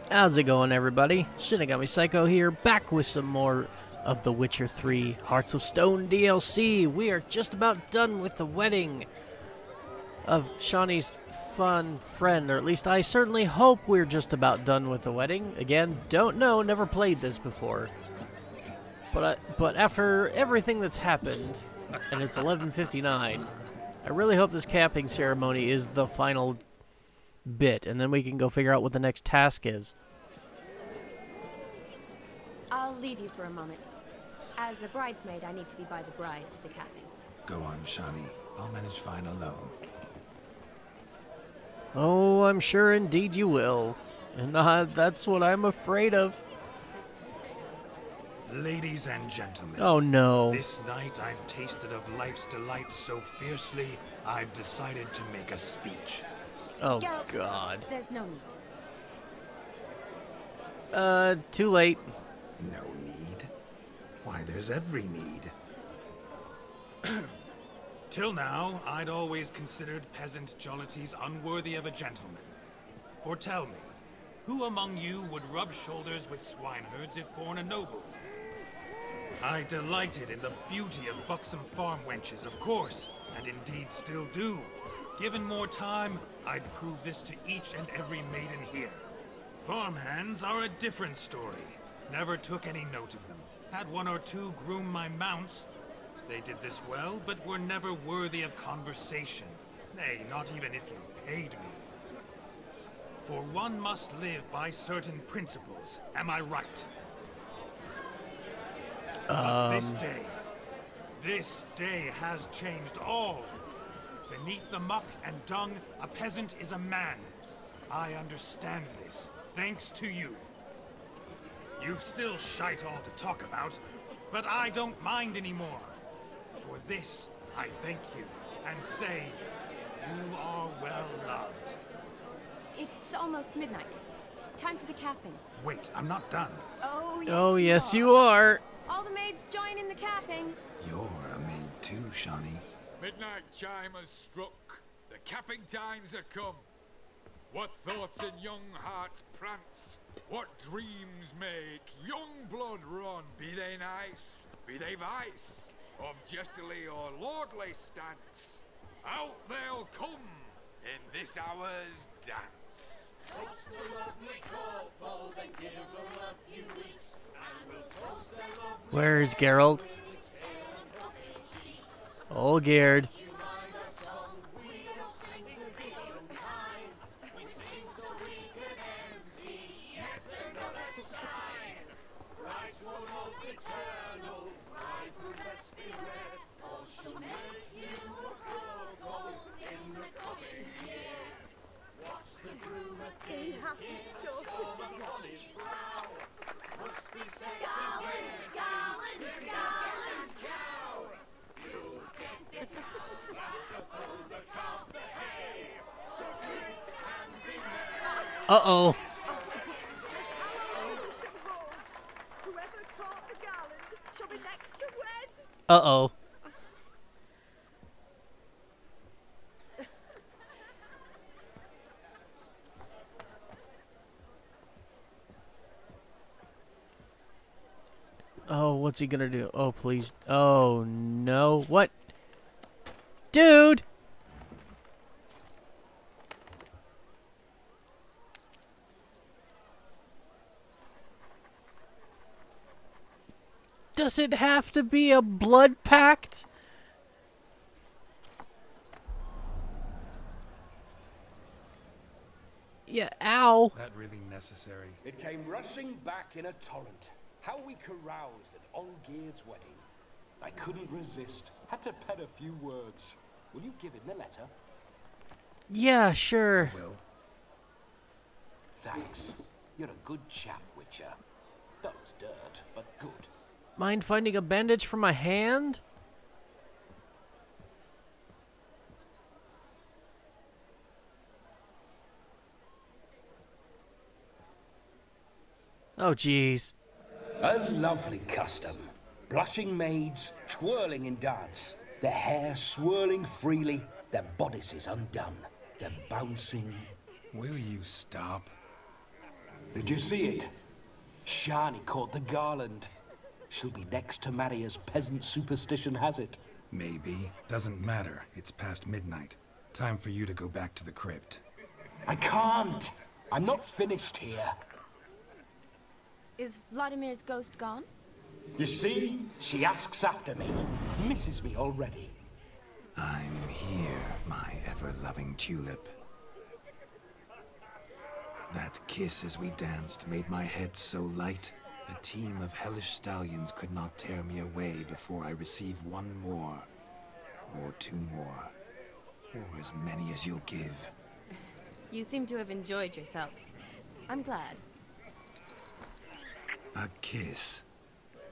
How's it going, everybody? Shinigami Psycho here, back with some more of The Witcher 3 Hearts of Stone DLC. We are just about done with the wedding of Shawnee's fun friend, or at least I certainly hope we're just about done with the wedding. Again, don't know, never played this before. But after everything that's happened, and it's 11:59, I really hope this capping ceremony is the final bit, and then we can go figure out what the next task is. I'll leave you for a moment. As a bridesmaid, I need to be by the bride for the capping. Go on, Shawnee. I'll manage fine alone. Oh, I'm sure indeed you will. And that's what I'm afraid of. Ladies and gentlemen. Oh, no. This night I've tasted of life's delights so fiercely, I've decided to make a speech. Oh, Geralt, God. There's no need. Too late. No need? Why, there's every need. Till now, I'd always considered peasant jollities unworthy of a gentleman. For tell me, who among you would rub shoulders with swineherds if born a noble? I delighted in the beauty of buxom farm wenches, of course, and indeed still do. Given more time, I'd prove this to each and every maiden here. Farmhands are a different story. Never took any note of them. Had one or two groom my mounts. They did this well, but were never worthy of conversation. Nay, not even if you paid me. For one must live by certain principles, am I right? But this day has changed all. Beneath the muck and dung, a peasant is a man. I understand this, thanks to you. You've still shite all to talk about, but I don't mind anymore. For this, I thank you, and say, you are well loved. It's almost midnight. Time for the capping. Wait, I'm not done. Oh, Yes, you are. All the maids join in the capping. You're a maid too, Shawnee. Midnight chime has struck. The capping times are come. What thoughts in young hearts prance? What dreams make young blood run? Be they nice, be they vice, of jestily or lordly stance, out they'll come in this hour's dance. Toast the lovely couple, then give them a few weeks, and we'll toast their love. Where's Geralt? All geared. You mind our song? We don't sing to be unkind. We sing so we can empty yet another sign. Brides will hope eternal, bride will best beware. Or she'll make you a cuckold in the coming year. What's the groom a thinking? Storm on his brow. Must be said Garland, Garland, Garland, cow. You get the cow, the calf, the hay. So drink and be merry. Uh-oh. Tradition holds. Whoever caught the garland shall be next to wed. Uh-oh. Oh, what's he gonna do? Oh, please. Oh, no. What? Dude! Does it have to be a blood pact? Yeah, ow. That really necessary? It came rushing back in a torrent. How we caroused at Olgierd's wedding. I couldn't resist. Had to pen a few words. Will you give him the letter? Yeah, sure. Will. Thanks. You're a good chap, Witcher. Dull as dirt, but good. Mind finding a bandage for my hand? Oh, jeez. A lovely custom. Blushing maids twirling in dance, their hair swirling freely, their bodices undone, their bouncing. Will you stop? Did you see it? Shani caught the garland. She'll be next to marry as peasant superstition has it. Maybe. Doesn't matter. It's past midnight. Time for you to go back to the crypt. I can't. I'm not finished here. Is Vladimir's ghost gone? You see? She asks after me. Misses me already. I'm here, my ever-loving tulip. That kiss as we danced made my head so light. A team of hellish stallions could not tear me away before I receive one more. Or two more. Or as many as you'll give. You seem to have enjoyed yourself. I'm glad. A kiss.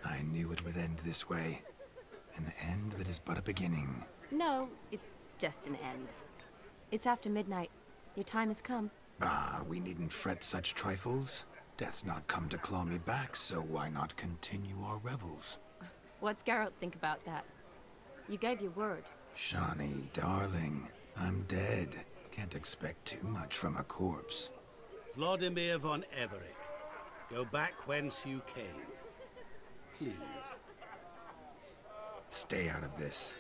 I knew it would end this way. An end that is but a beginning. No, it's just an end. It's after midnight. Your time has come. Ah, we needn't fret such trifles. Death's not come to claw me back, so why not continue our revels? What's Geralt think about that? You gave your word. Shawnee, darling, I'm dead. Can't expect too much from a corpse. Vladimir von Everick, go back whence you came. Please. Stay out of this.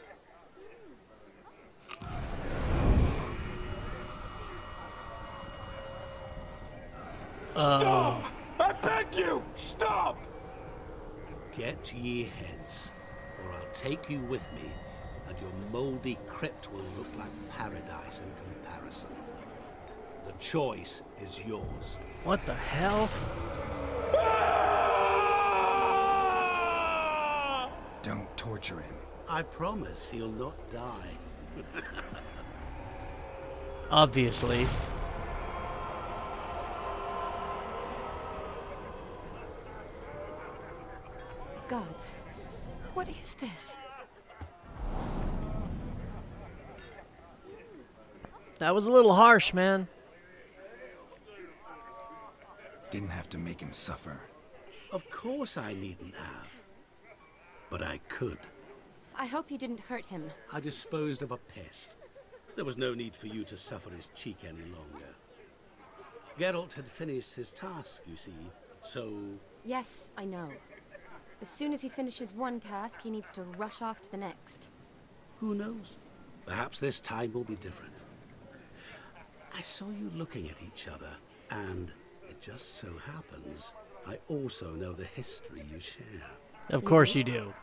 Stop! I beg you! Stop! Get ye hence, or I'll take you with me, and your mouldy crypt will look like paradise in comparison. The choice is yours. What the hell? Don't torture him. I promise he'll not die. Obviously. Gods, what is this? That was a little harsh, man. Didn't have to make him suffer. Of course I needn't have. But I could. I hope you didn't hurt him. I disposed of a pest. There was no need for you to suffer his cheek any longer. Geralt had finished his task, you see, so... Yes, I know. As soon as he finishes one task, he needs to rush off to the next. Who knows? Perhaps this time will be different. I saw you looking at each other, and it just so happens I also know the history you share. Of course you do.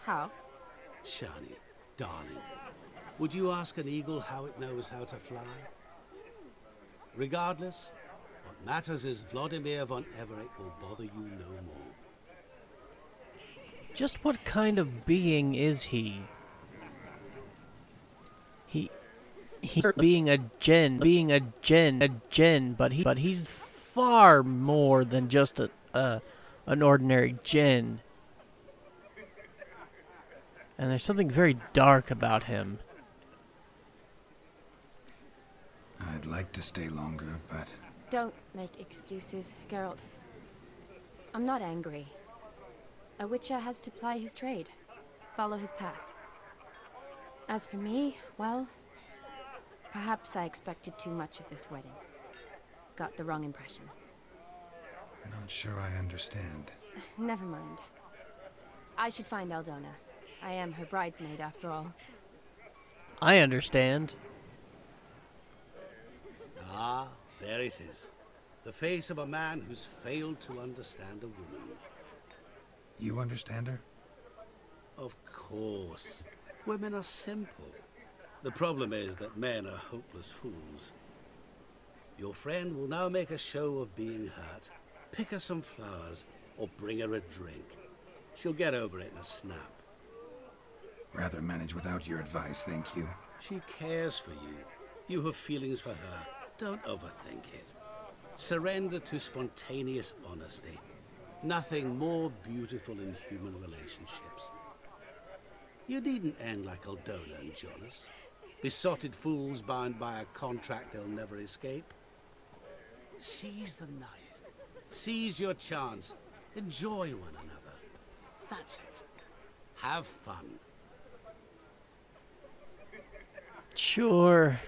How? Shani, darling, would you ask an eagle how it knows how to fly? Regardless, what matters is Vladimir von Everick will bother you no more. Just what kind of being is he? He's being a gen, but he's far more than just an ordinary gen. And there's something very dark about him. I'd like to stay longer, but... Don't make excuses, Geralt. I'm not angry. A witcher has to ply his trade, follow his path. As for me, well, perhaps I expected too much of this wedding. Got the wrong impression. Not sure I understand. Never mind. I should find Aldona. I am her bridesmaid, after all. I understand. Ah, there it is. The face of a man who's failed to understand a woman. You understand her? Of course. Women are simple. The problem is that men are hopeless fools. Your friend will now make a show of being hurt, pick her some flowers, or bring her a drink. She'll get over it in a snap. Rather manage without your advice, thank you. She cares for you. You have feelings for her. Don't overthink it. Surrender to spontaneous honesty. Nothing more beautiful in human relationships. You needn't end like Aldona and Jonas. Besotted fools bound by a contract they'll never escape. Seize the night. Seize your chance. Enjoy one another. That's it. Have fun. Sure.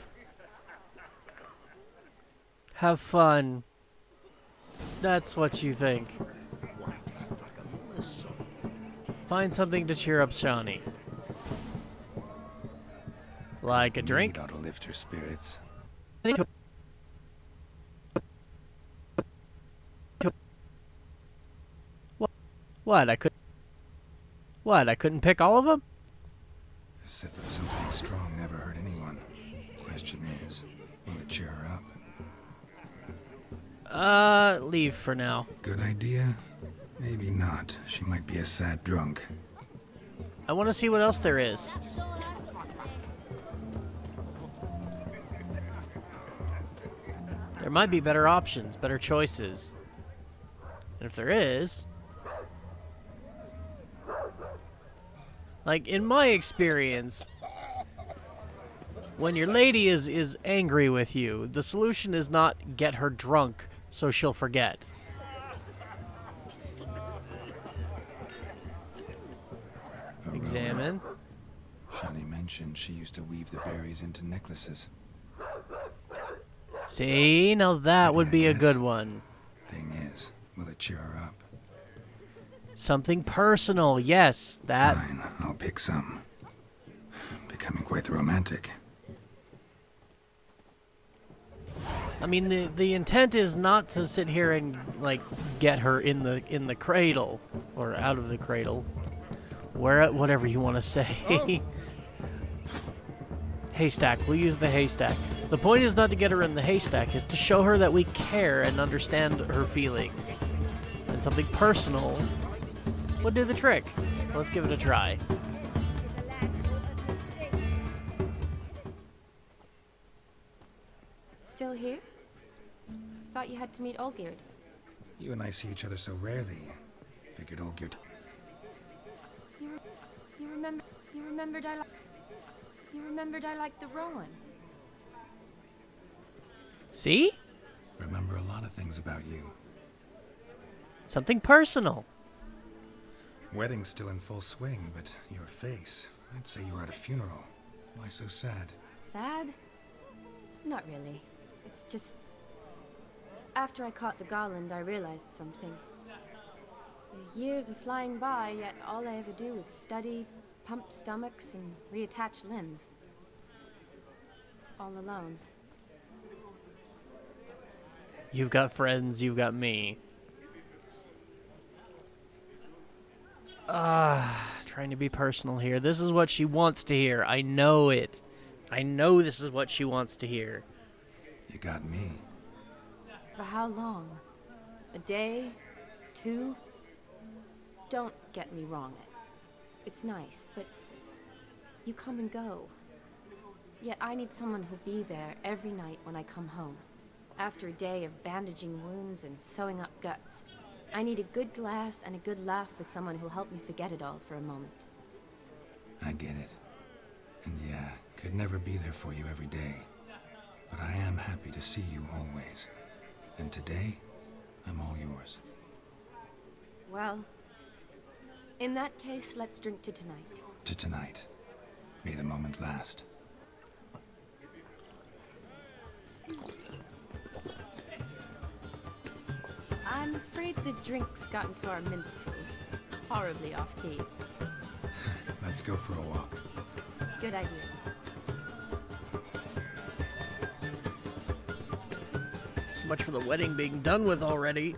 Have fun. That's what you think. Find something to cheer up Shawnee. Like a drink? Mead ought to lift her spirits. What? I couldn't pick all of them? A sip of something strong never hurt anyone. Question is, will it cheer her up? Leave for now. Good idea? Maybe not. She might be a sad drunk. I want to see what else there is. There might be better options, better choices. And if there is... Like, in my experience, when your lady is angry with you, the solution is not get her drunk so she'll forget. Examine. Shani mentioned she used to weave the berries into necklaces. See, now that would be a good one. Thing is, will it cheer her up? Something personal, yes, that... Fine, I'll pick some. Becoming quite the romantic. I mean, the intent is not to sit here and, like, get her in the cradle, or out of the cradle. Whatever you want to say. Haystack. We'll use the haystack. The point is not to get her in the haystack. It's to show her that we care and understand her feelings. And something personal would do the trick. Let's give it a try. Still here? Thought you had to meet Olgierd. You and I see each other so rarely. Figured Olgierd. You remembered I liked the Rowan. See? Remember a lot of things about you. Something personal. Wedding's still in full swing, but your face, I'd say you were at a funeral. Why so sad? Sad? Not really. It's just... After I caught the garland, I realized something. The years are flying by, yet all I ever do is study, pump stomachs, and reattach limbs. All alone. You've got friends, you've got me. Trying to be personal here. This is what she wants to hear. I know it. I know this is what she wants to hear. You got me. For how long? A day? 2? Don't get me wrong. It's nice, but you come and go. Yet I need someone who'll be there every night when I come home. After a day of bandaging wounds and sewing up guts, I need a good glass and a good laugh with someone who'll help me forget it all for a moment. I get it. And yeah, could never be there for you every day. But I am happy to see you always. And today, I'm all yours. Well, in that case, let's drink to tonight. To tonight. May the moment last. I'm afraid the drinks got into our minstrels. Horribly off-key. Let's go for a walk. Good idea. So much for the wedding being done with already.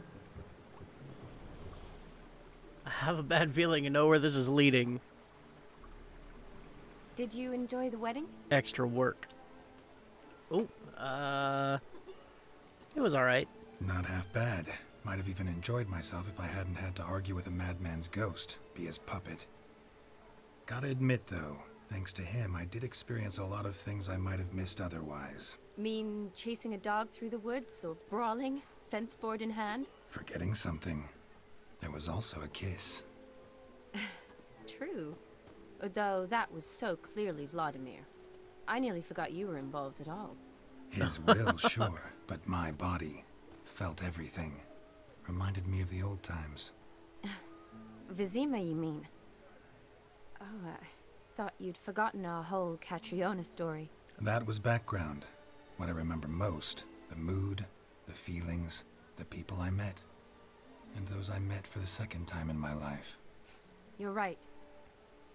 I have a bad feeling I know where this is leading. Did you enjoy the wedding? Extra work. Oh, it was alright. Not half bad. Might have even enjoyed myself if I hadn't had to argue with a madman's ghost, be his puppet. Gotta admit, though, thanks to him, I did experience a lot of things I might have missed otherwise. Mean chasing a dog through the woods, or brawling, fence board in hand? Forgetting something. There was also a kiss. True. Though that was so clearly Vladimir. I nearly forgot you were involved at all. His will, sure, but my body felt everything. Reminded me of the old times. Vizima, you mean? Oh, I thought you'd forgotten our whole Catriona story. That was background. What I remember most, the mood, the feelings, the people I met. and those I met for the second time in my life. You're right.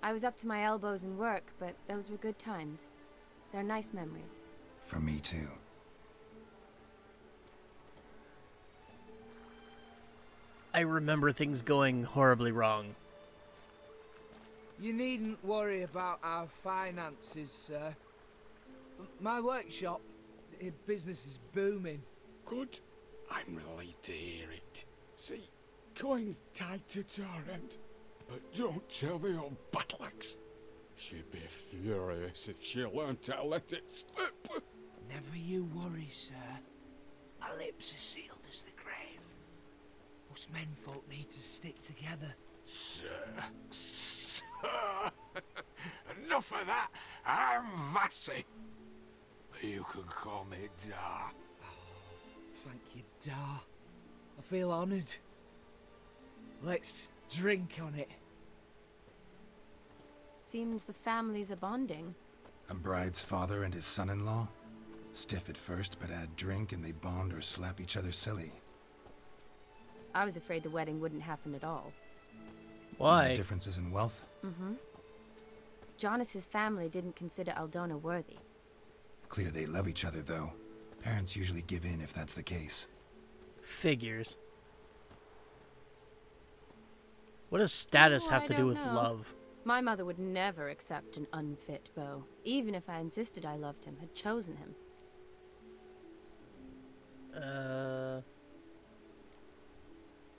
I was up to my elbows in work, but those were good times. They're nice memories. For me, too. I remember things going horribly wrong. You needn't worry about our finances, sir. My workshop, business is booming. Good. I'm relieved to hear it. See, coin's tied to Torrent. But don't tell the old batlax. She'd be furious if she learned how to let it slip. Never you worry, sir. My lips are sealed as the grave. Us menfolk need to stick together. Sir. Enough of that. I'm Vassy. But you can call me Dar. Thank you, Dar. I feel honoured. Let's drink on it. Seems the families are bonding. A bride's father and his son-in-law? Stiff at first, but add drink and they bond or slap each other silly. I was afraid the wedding wouldn't happen at all. Why? The differences in wealth? Mm-hmm. Jonas's family didn't consider Aldona worthy. Clear they love each other, though. Parents usually give in if that's the case. Figures. What does status have to do with love? My mother would never accept an unfit beau, even if I insisted I loved him, had chosen him.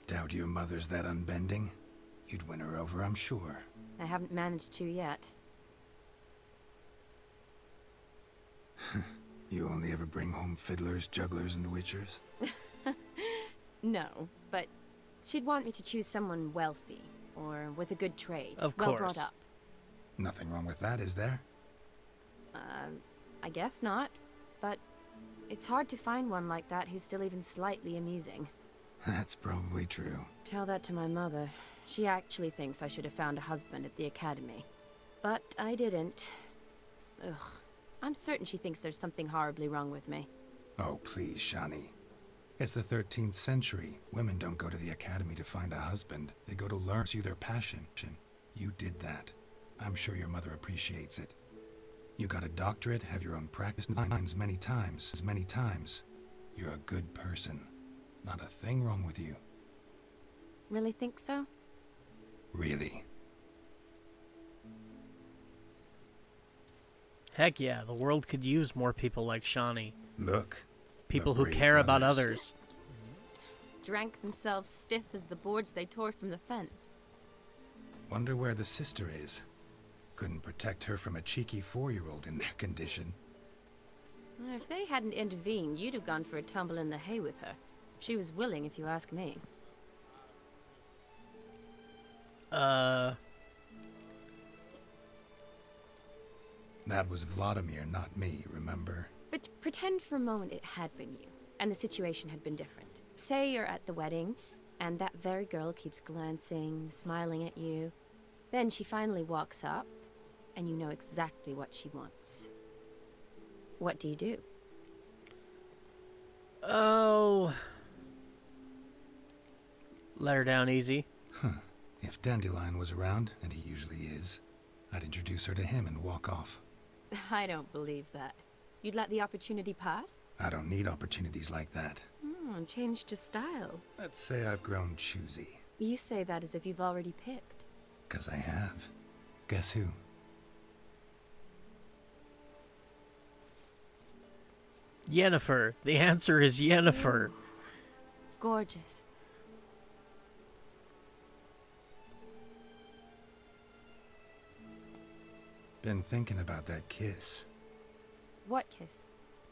Doubt your mother's that unbending? You'd win her over, I'm sure. I haven't managed to yet. You only ever bring home fiddlers, jugglers, and witchers? No, but she'd want me to choose someone wealthy, or with a good trade. Of well course. brought up. Nothing wrong with that, is there? I guess not, but it's hard to find one like that who's still even slightly amusing. That's probably true. Tell that to my mother. She actually thinks I should have found a husband at the academy. But I didn't. Ugh. I'm certain she thinks there's something horribly wrong with me. Oh, please, Shani. It's the 13th century. Women don't go to the academy to find a husband. They go to learn, pursue their passion. You did that. I'm sure your mother appreciates it. You got a doctorate, have your own practice many times. You're a good person. Not a thing wrong with you. Really think so? Really. Heck yeah, the world could use more people like Shawnee. Look. People the who brave care about brothers. others. Drank themselves stiff as the boards they tore from the fence. Wonder where the sister is. Couldn't protect her from a cheeky 4-year-old in their condition. If they hadn't intervened, you'd have gone for a tumble in the hay with her. She was willing, if you ask me. That was Vladimir, not me, remember? But pretend for a moment it had been you, and the situation had been different. Say you're at the wedding, and that very girl keeps glancing, smiling at you. Then she finally walks up, and you know exactly what she wants. What do you do? Oh. Let her down easy. If Dandelion was around, and he usually is, I'd introduce her to him and walk off. I don't believe that. You'd let the opportunity pass? I don't need opportunities like that. Changed your style. Let's say I've grown choosy. You say that as if you've already picked. 'Cause I have. Guess who? Yennefer. The answer is Yennefer. Gorgeous. Been thinking about that kiss. What kiss?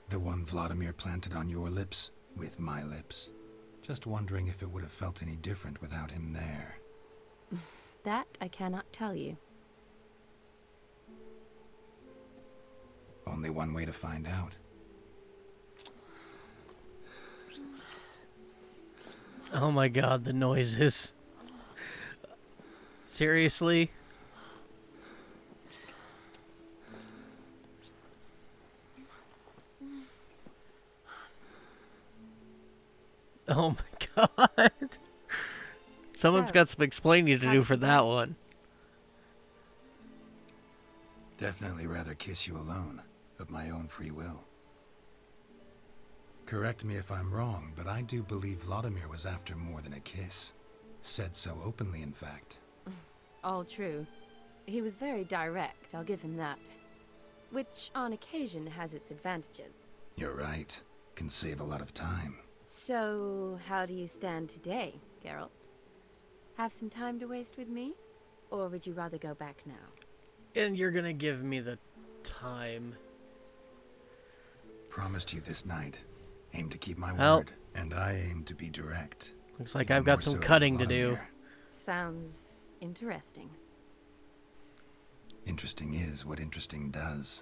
The one Vladimir planted on your lips, with my lips. Just wondering if it would have felt any different without him there. That I cannot tell you. Only one way to find out. Oh my god, the noises. Seriously? Oh my god. Someone's So, got some explaining to how do did for you that go? one. Definitely rather kiss you alone, of my own free will. Correct me if I'm wrong, but I do believe Vladimir was after more than a kiss. Said so openly, in fact. All true. He was very direct, I'll give him that. Which, on occasion, has its advantages. You're right. Can save a lot of time. So, how do you stand today, Geralt? Have some time to waste with me? Or would you rather go back now? And you're gonna give me the time. Promised you this night. Aim to keep my Well, word. And I aim to be direct. Looks like Even I've got more some so than cutting to do. Vladimir. Sounds interesting. Interesting is what interesting does.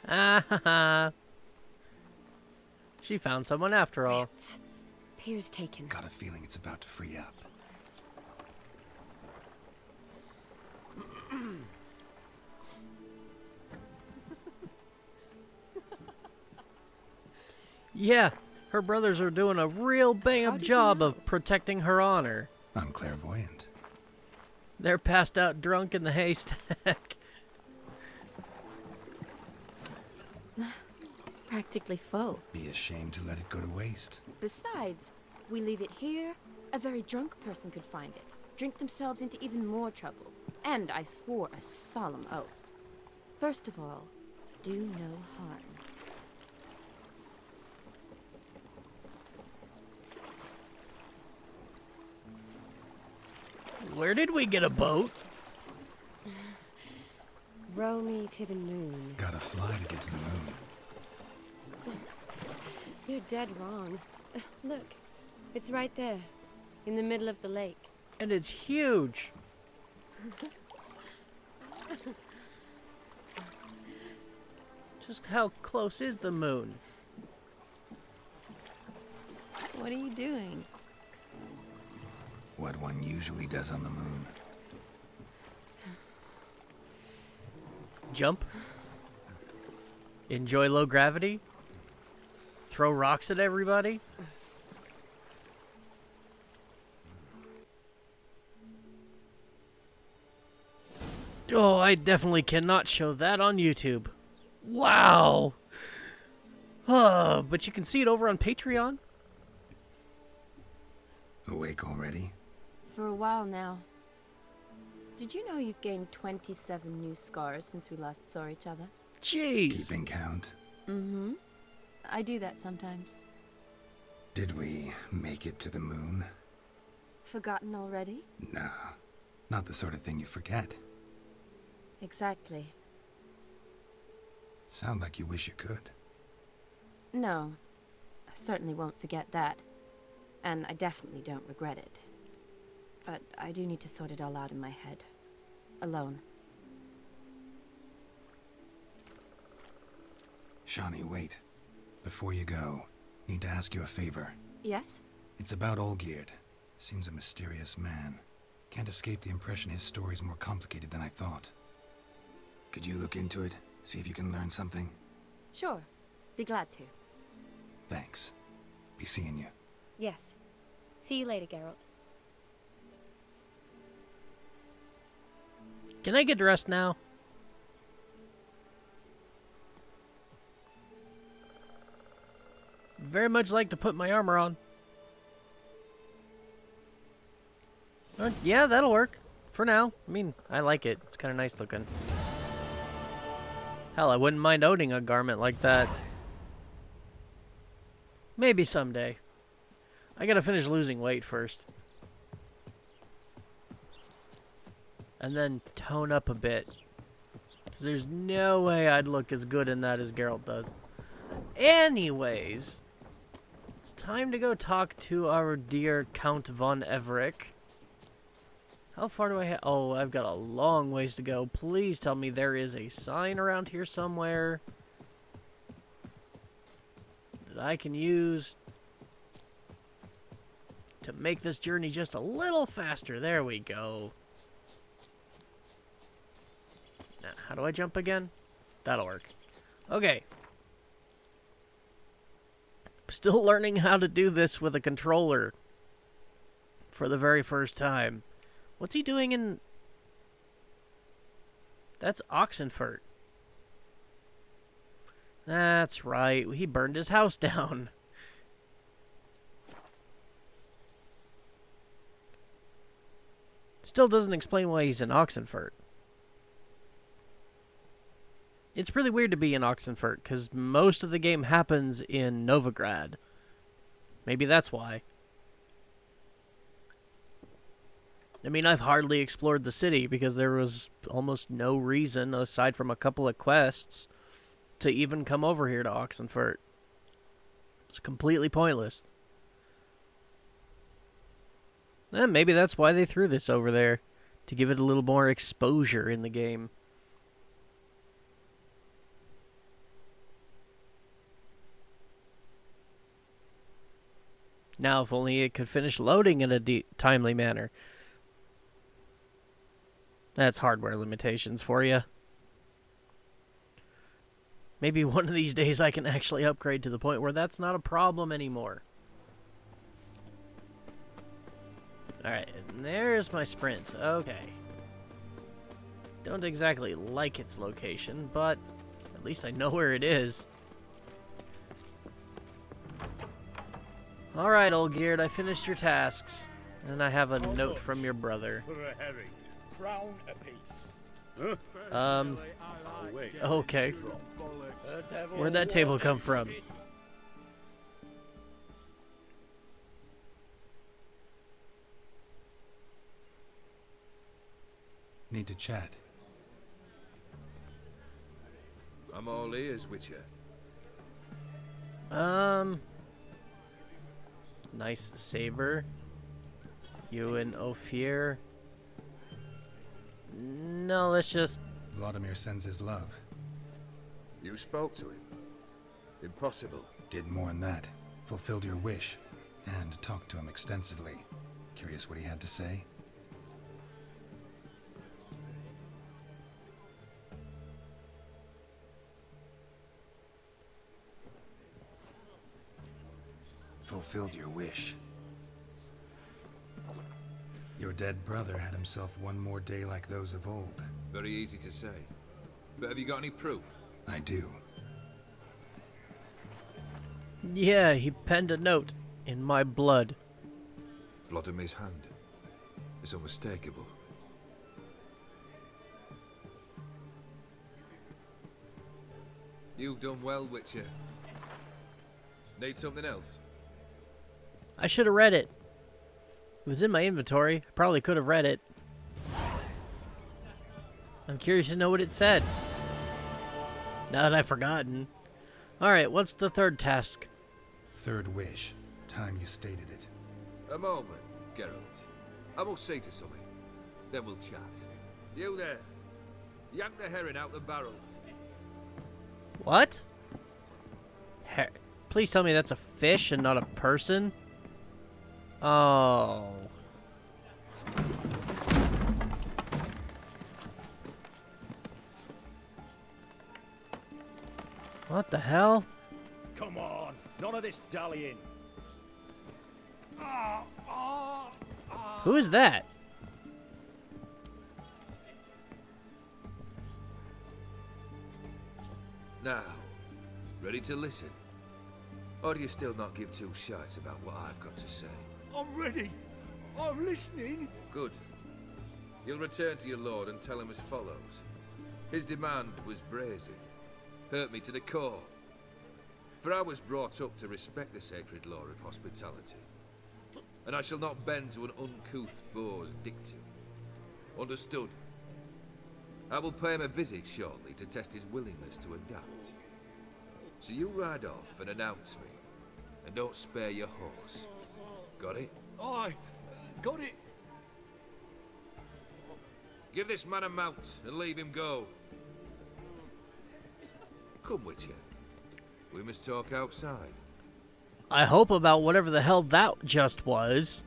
Ah ha ha. She found someone after all. Rats. Pier's taken. Got a feeling it's about to free up. Yeah, her brothers are doing a real bang-up job of protecting her honor. I'm clairvoyant. They're passed out drunk in the haystack. Practically full. Be ashamed to let it go to waste. Besides, we leave it here, a very drunk person could find it, drink themselves into even more trouble. And I swore a solemn oath. First of all, do no harm. Where did we get a boat? Row me to the moon. Gotta fly to get to the moon. You're dead wrong. Look, it's right there, in the middle of the lake. And it's huge. Just how close is the moon? What are you doing? What one usually does on the moon. Jump? Enjoy low gravity? Throw rocks at everybody? Oh, I definitely cannot show that on YouTube. Wow. But you can see it over on Patreon. Awake already? For a while now. Did you know you've gained 27 new scars since we last saw each other? Jeez. Keeping count? Mm-hmm. I do that sometimes. Did we make it to the moon? Forgotten already? No. Not the sort of thing you forget. Exactly. Sound like you wish you could. No. I certainly won't forget that. And I definitely don't regret it. But I do need to sort it all out in my head. Alone. Shawnee, wait. Before you go, need to ask you a favor. Yes? It's about Olgierd. Seems a mysterious man. Can't escape the impression his story's more complicated than I thought. Could you look into it? See if you can learn something? Sure. Be glad to. Thanks. Be seeing you. Yes. See you later, Geralt. Can I get dressed now? Very much like to put my armor on. Yeah, that'll work. For now. I mean, I like it. It's kind of nice looking. Hell, I wouldn't mind owning a garment like that. Maybe someday. I gotta finish losing weight first. And then tone up a bit. Because there's no way I'd look as good in that as Geralt does. Anyways, it's time to go talk to our dear Count von Everick. How far do I have? Oh, I've got a long ways to go. Please tell me there is a sign around here somewhere that I can use to make this journey just a little faster. There we go. Now, how do I jump again? That'll work. Okay. Still learning how to do this with a controller for the very first time. What's he doing in... That's Oxenfurt. That's right. He burned his house down. Still doesn't explain why he's in Oxenfurt. It's really weird to be in Oxenfurt, because most of the game happens in Novigrad. Maybe that's why. I mean, I've hardly explored the city, because there was almost no reason, aside from a couple of quests, to even come over here to Oxenfurt. It's completely pointless. Maybe that's why they threw this over there, to give it a little more exposure in the game. Now, if only it could finish loading in a timely manner. That's hardware limitations for you. Maybe one of these days I can actually upgrade to the point where that's not a problem anymore. Alright, and there's my sprint. Okay. Don't exactly like its location, but at least I know where it is. Alright, old Geared, I finished your tasks. And I have a note from your brother. For a herring, crown apiece. Okay. Where'd that table come from? Need to chat. I'm all ears, Witcher. Nice saber. You and Ophir. No, let's just... Vladimir sends his love. You spoke to him? Impossible. Did more than that. Fulfilled your wish. And talked to him extensively. Curious what he had to say? Fulfilled your wish. Your dead brother had himself one more day like those of old. Very easy to say. But have you got any proof? I do. Yeah, he penned a note in my blood. Vladimir's hand. It's unmistakable. You've done well, Witcher. Need something else? I should have read it. It was in my inventory. I probably could have read it. I'm curious to know what it said. Now that I've forgotten. Alright, what's the third task? Third wish. Time you stated it. A moment, Geralt. I must see to something. Then we'll chat. You there. Yank the herring out the barrel. What? Please tell me that's a fish and not a person? Oh. What the hell? Come on, none of this dallying. Who is that? Now, ready to listen? Or do you still not give two shites about what I've got to say? I'm ready. I'm listening. Good. You'll return to your lord and tell him as follows. His demand was brazen. Hurt me to the core. For I was brought up to respect the sacred law of hospitality. And I shall not bend to an uncouth boor's dictum. Understood? I will pay him a visit shortly to test his willingness to adapt. So you ride off and announce me. And don't spare your horse. Got it? Aye, got it. Give this man a mount and leave him go. Come, Witcher. We must talk outside. I hope about whatever the hell that just was.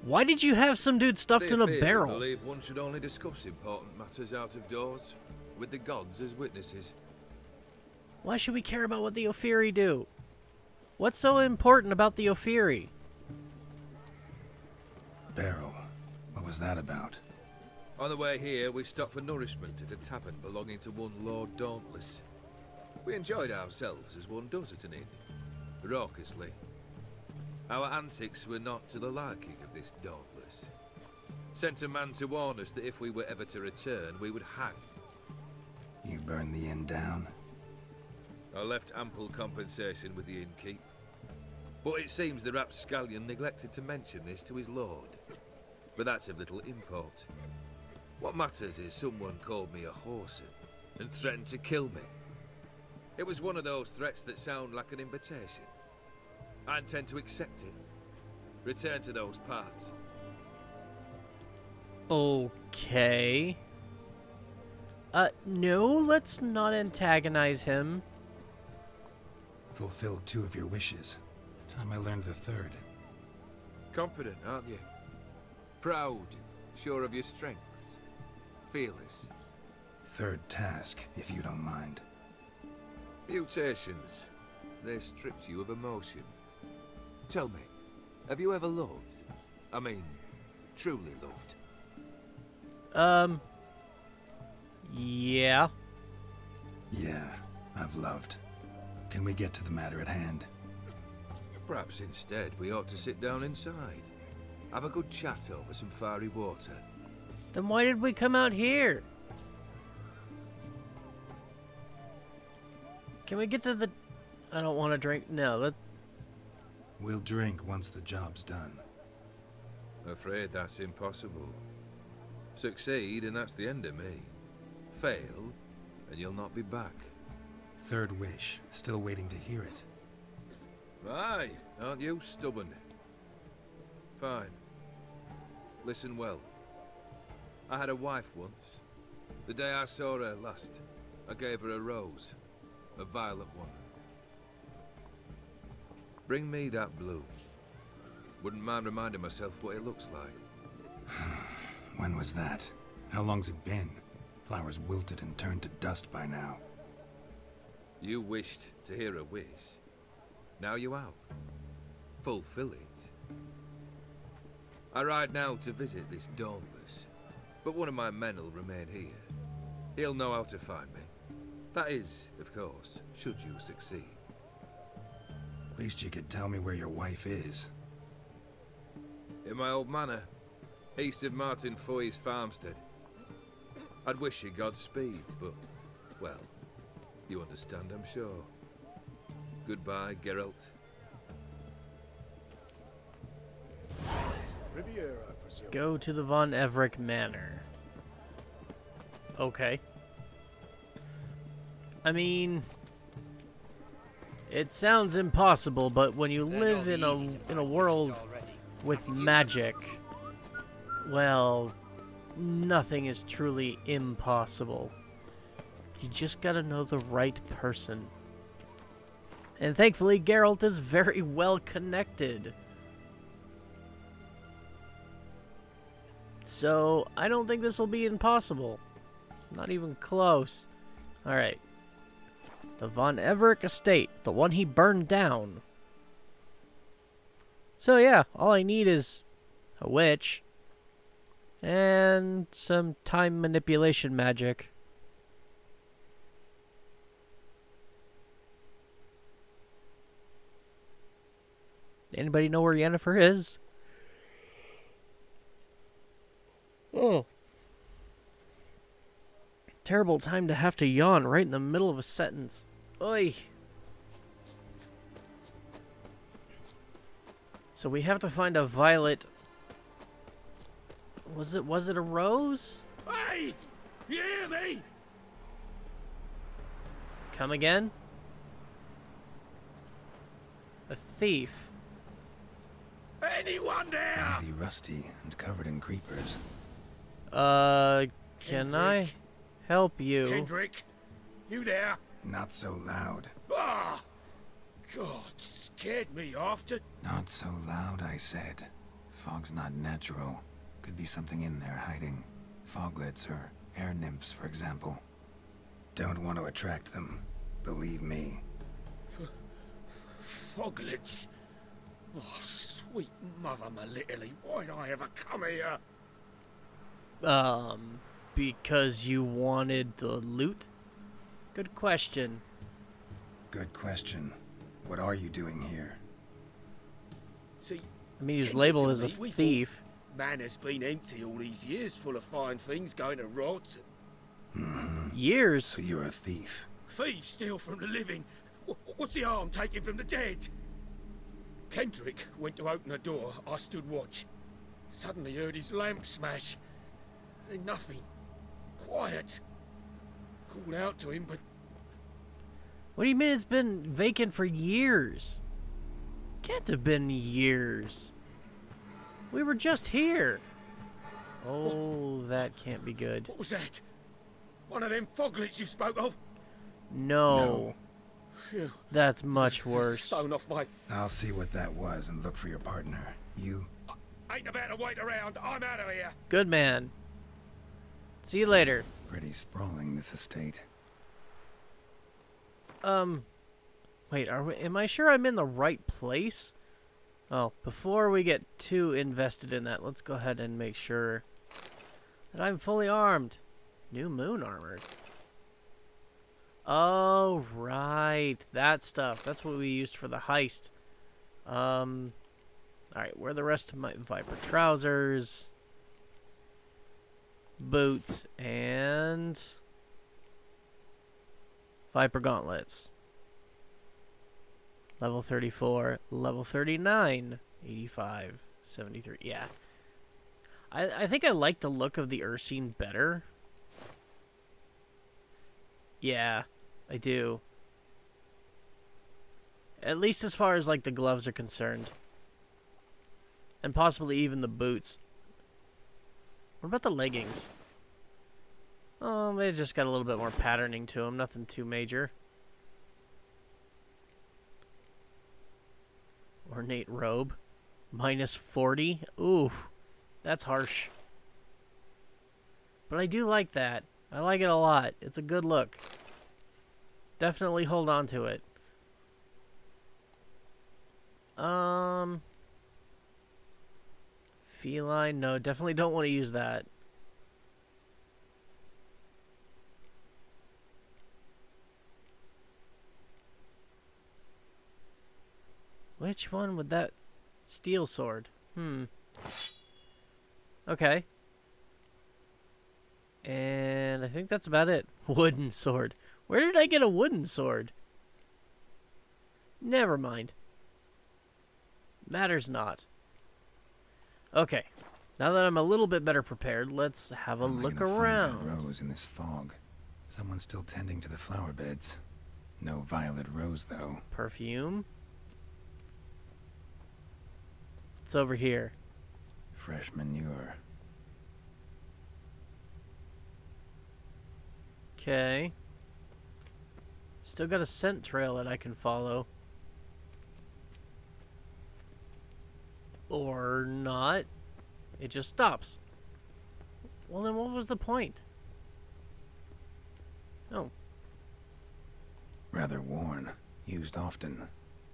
Why did you have some dude stuffed in a barrel? I believe one should only discuss important matters out of doors, with the gods as witnesses. Why should we care about what the Ophiri do? What's so important about the Ophiri? Beryl, what was that about? On the way here, we stopped for nourishment at a tavern belonging to one Lord Dauntless. We enjoyed ourselves as one does at an inn, raucously. Our antics were not to the liking of this Dauntless. Sent a man to warn us that if we were ever to return, we would hang. You burned the inn down? I left ample compensation with the innkeep. But it seems the rapscallion neglected to mention this to his lord. But that's of little import. What matters is someone called me a whoreson and threatened to kill me. It was one of those threats that sound like an invitation. I intend to accept it. Return to those parts. Okay. No, let's not antagonize him. Fulfilled 2 of your wishes. Time I learned the 3rd. Confident, aren't you? Proud, sure of your strengths. Fearless. 3rd task, if you don't mind. Mutations. They stripped you of emotion. Tell me, have you ever loved? I mean, truly loved? Yeah. Yeah, I've loved. Can we get to the matter at hand? Perhaps instead we ought to sit down inside. Have a good chat over some fiery water. Then why did we come out here? Can we get to the... I don't want to drink. No, let's... We'll drink once the job's done. Afraid that's impossible. Succeed and that's the end of me. Fail and you'll not be back. 3rd wish. Still waiting to hear it. Aye, aren't you stubborn? Fine. Listen well. I had a wife once. The day I saw her last, I gave her a rose. A violet one. Bring me that bloom. Wouldn't mind reminding myself what it looks like. When was that? How long's it been? Flowers wilted and turned to dust by now. You wished to hear a wish. Now you have. Fulfill it. I ride now to visit this Dauntless, but one of my men will remain here. He'll know how to find me. That is, of course, should you succeed. Least you could tell me where your wife is. In my old manor, east of Martin Foy's farmstead. I'd wish you Godspeed, but, well, you understand, I'm sure. Goodbye, Geralt. Riviera, I presume. Go to the Von Everick Manor. Okay. I mean, it sounds impossible, but when you live in a world with magic, well, nothing is truly impossible. You just gotta know the right person. And thankfully, Geralt is very well connected. So, I don't think this will be impossible. Not even close. Alright. The Von Everick estate. The one he burned down. So yeah, all I need is a witch. And some time manipulation magic. Anybody know where Yennefer is? Oh. Terrible time to have to yawn right in the middle of a sentence. Oy. So we have to find a violet. Was it a rose? Hey! You hear me? Come again? A thief. Anyone there? Mighty rusty and covered in creepers. Can I help you? Kendrick, you there? Not so loud. Ah! God, scared me off to... Not so loud, I said. Fog's not natural. Could be something in there hiding. Foglets or air nymphs, for example. Don't want to attract them. Believe me. Foglets. Oh, sweet mother, my little, why'd I ever come here? Because you wanted the loot? Good question. Good question. What are you doing here? See, I mean, his Kendrick label and is a me, we thief. thought man has been empty all these years, full of fine things going to rot. Years? So you're a thief. Thieves steal from the living. What's the harm taking from the dead? Kendrick went to open the door. I stood watch. Suddenly heard his lamp smash. Then nothing. Quiet. Called out to him, but What do you mean it's been vacant for years? Can't have been years. We were just here. Oh, that can't be good. what was that? One of them foglets you spoke of? No. Phew. That's much worse. Stone off my... I'll see what that was and look for your partner. You? Ain't about to wait around. I'm out of here. Good man. See you later. Pretty sprawling, this estate. Wait, am I sure I'm in the right place? Oh, before we get too invested in that, let's go ahead and make sure that I'm fully armed. New moon armor. Oh, right. That stuff. That's what we used for the heist. Alright, where are the rest of my Viper trousers? Boots and Viper gauntlets. Level 34, level 39, 85, 73. Yeah. I think I like the look of the Ursine better. Yeah, I do. At least as far as like the gloves are concerned. And possibly even the boots. What about the leggings? Oh, they just got a little bit more patterning to them. Nothing too major. Ornate robe. Minus 40. Ooh, that's harsh. But I do like that. I like it a lot. It's a good look. Definitely hold on to it. Feline. No, definitely don't want to use that. Which one would that... Steel sword. Okay. And I think that's about it. Wooden sword. Where did I get a wooden sword? Never mind. Matters not. Okay. Now that I'm a little bit better prepared, let's have a look around. Find that rose in this fog. Someone's still tending to the flower beds. No violet rose, though. Perfume. It's over here. Fresh manure. Okay. Still got a scent trail that I can follow. Or not. It just stops. Well, then what was the point? Oh. Rather worn. Used often.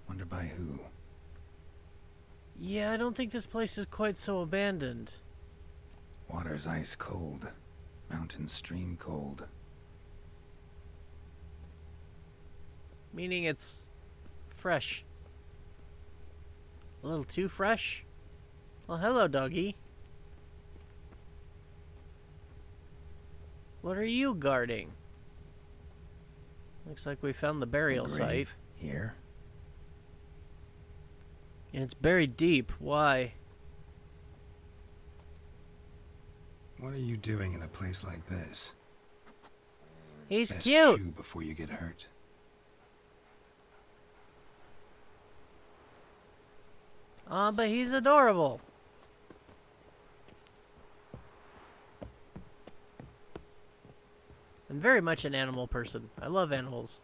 Wonder by who. Yeah, I don't think this place is quite so abandoned. Water's ice cold. Mountain stream cold. Meaning it's fresh. A little too fresh? Well, hello, doggy. What are you guarding? Looks like we found the burial site. Here? And it's buried deep. Why? What are you doing in a place like this? He's Best cute. chew before you get hurt. But he's adorable. I'm very much an animal person. I love animals.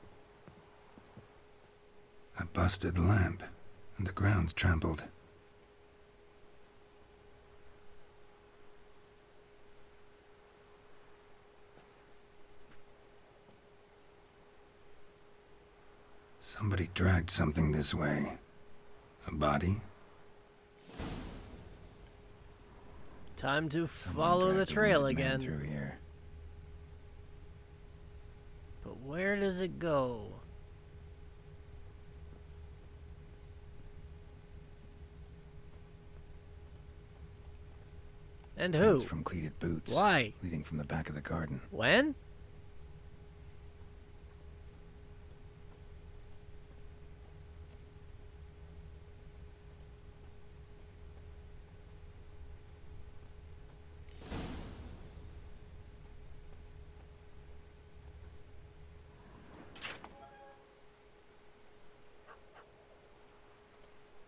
A busted lamp, and the ground's trampled. Somebody dragged something this way. A body? Time to Someone follow the dragged a trail wounded man again. through here. But where does it go? And who? Prints from cleated boots. Why? Leading from the back of the garden. When?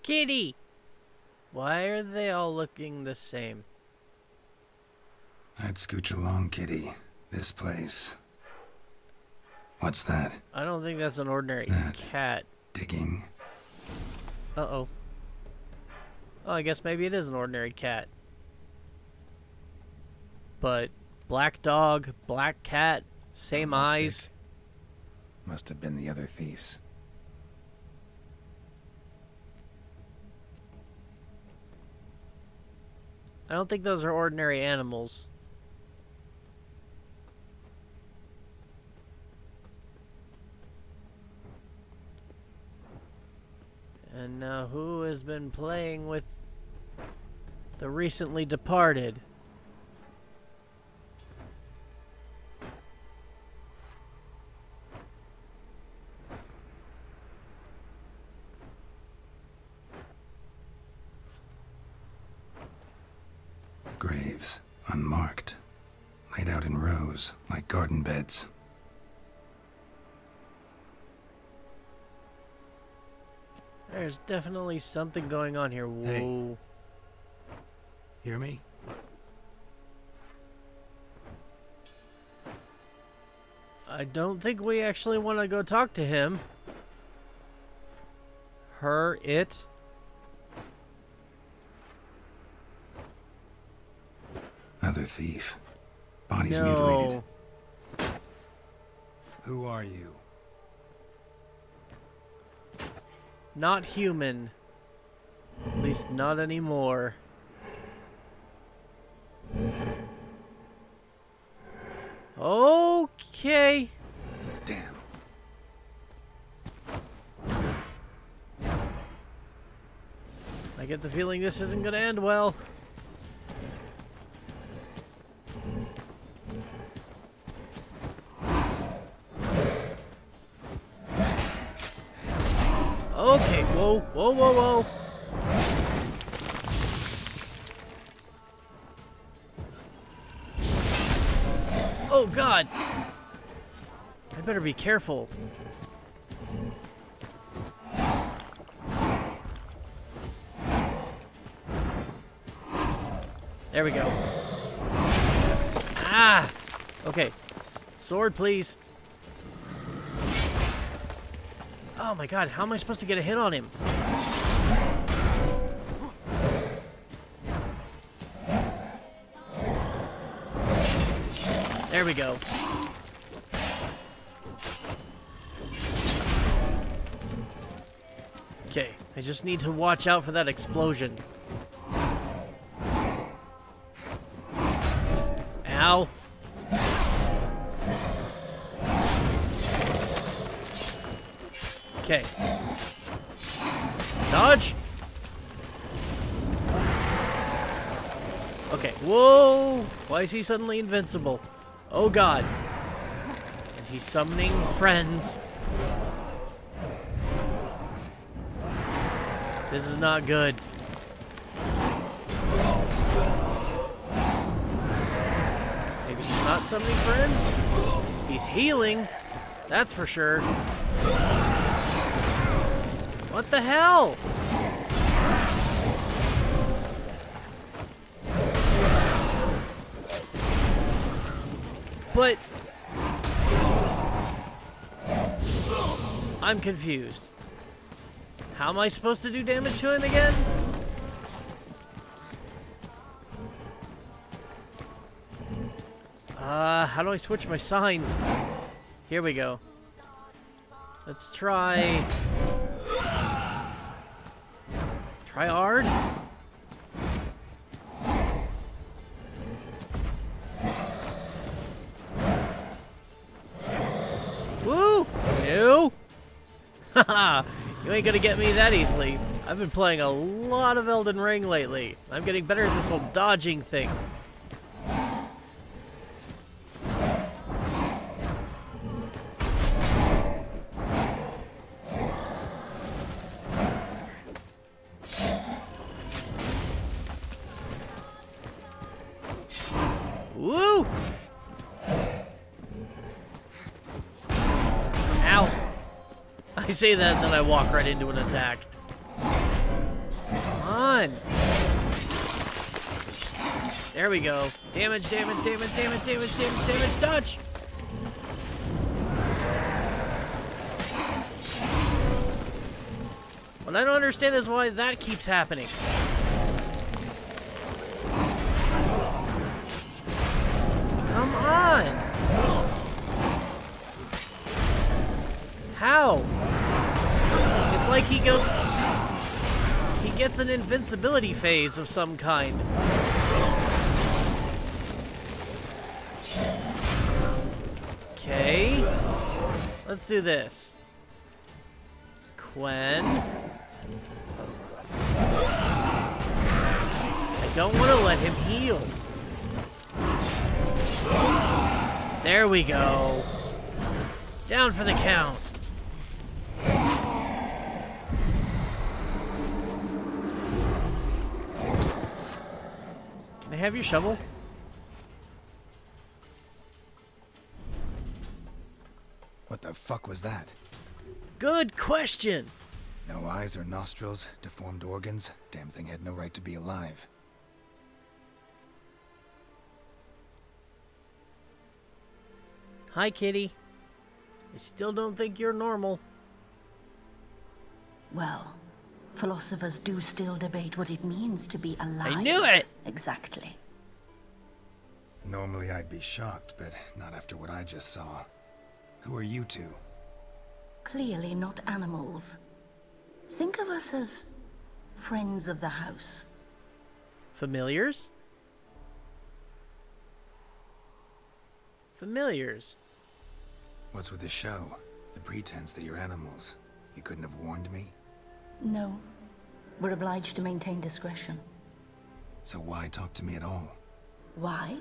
Kitty! Why are they all looking the same? I'd scooch along, kitty. This place. What's that? I don't think that's an ordinary That. cat. Digging. Uh-oh. Oh, I guess maybe it is an ordinary cat. But black dog, black cat, same eyes. Must have been the other thieves. I don't think those are ordinary animals. And now who has been playing with the recently departed? Graves, unmarked. Laid out in rows, like garden beds. There's definitely something going on here. Whoa. Hear me? I don't think we actually want to go talk to him. Her, it. Other thief. Body's No. mutilated. Who are you? Not human. At least not anymore. Okay. Damn. I get the feeling this isn't gonna end well. Okay, whoa, whoa, whoa, whoa. Oh, God. I better be careful. There we go. Ah! Okay. Sword, please. Oh my god, how am I supposed to get a hit on him? There we go. Okay, I just need to watch out for that explosion. Ow. Okay. Dodge. Okay. Whoa! Why is he suddenly invincible? Oh god. And he's summoning friends. This is not good. Maybe he's not summoning friends? He's healing. That's for sure. What the hell? But I'm confused. How am I supposed to do damage to him again? How do I switch my signs? Here we go. Let's try Try hard. Woo! No! Haha! You ain't gonna get me that easily. I've been playing a lot of Elden Ring lately. I'm getting better at this whole dodging thing. Woo! Ow! I say that and then I walk right into an attack. Come on! There we go. Damage, damage, damage, damage, damage, damage, damage, dodge! What I don't understand is why that keeps happening. Come on! How? It's like he gets an invincibility phase of some kind. Okay. Let's do this. Quen. I don't want to let him heal. There we go. Down for the count. Can I have your shovel? What the fuck was that? Good question. No eyes or nostrils, deformed organs. Damn thing had no right to be alive. Hi, kitty. I still don't think you're normal. Well, philosophers do still debate what it means to be alive. I knew it! Exactly. Normally I'd be shocked, but not after what I just saw. Who are you two? Clearly not animals. Think of us as friends of the house. Familiars? Familiars. What's with the show? The pretense that you're animals. You couldn't have warned me? No. We're obliged to maintain discretion. So why talk to me at all? Why?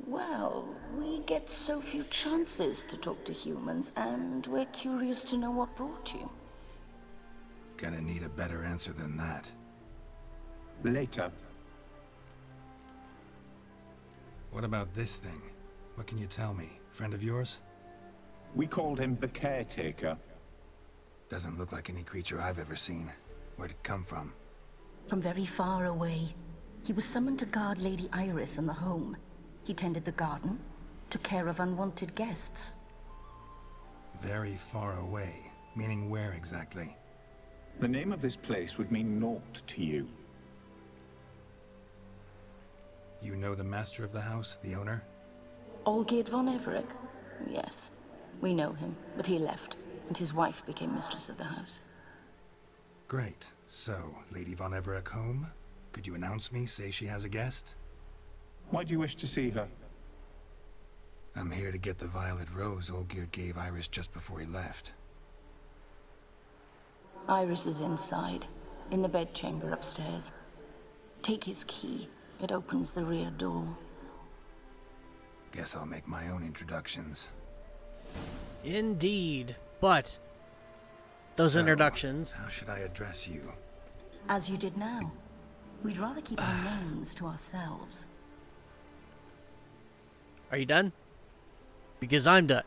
Well, we get so few chances to talk to humans, and we're curious to know what brought you. Gonna need a better answer than that. Later. What about this thing? What can you tell me? Friend of yours? We called him the Caretaker. Doesn't look like any creature I've ever seen. Where'd it come from? From very far away. He was summoned to guard Lady Iris in the home. He tended the garden, took care of unwanted guests. Very far away. Meaning where exactly? The name of this place would mean naught to you. You know the master of the house, the owner? Olgierd von Everec? Yes. We know him, but he left, and his wife became mistress of the house. Great. So, Lady von Everec home? Could you announce me, say she has a guest? Why do you wish to see her? I'm here to get the violet rose Olgierd gave Iris just before he left. Iris is inside, in the bedchamber upstairs. Take his key. It opens the rear door. Guess I'll make my own introductions. Indeed. But those introductions... How should I address you? As you did now. We'd rather keep our names to ourselves. Are you done? Because I'm done.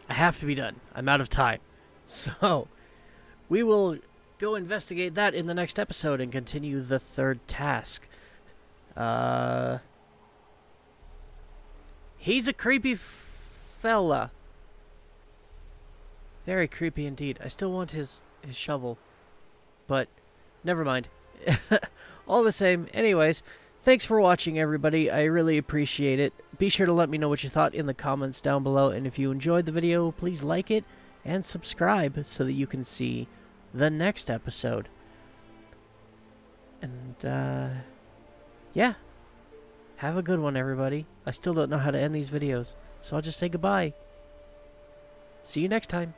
I have to be done. I'm out of time. So, we will go investigate that in the next episode and continue the third task. He's a creepy fella. Very creepy indeed. I still want his shovel. But, never mind. All the same, anyways, thanks for watching, everybody. I really appreciate it. Be sure to let me know what you thought in the comments down below, and if you enjoyed the video, please like it and subscribe so that you can see the next episode. And, yeah. Have a good one, everybody. I still don't know how to end these videos, so I'll just say goodbye. See you next time.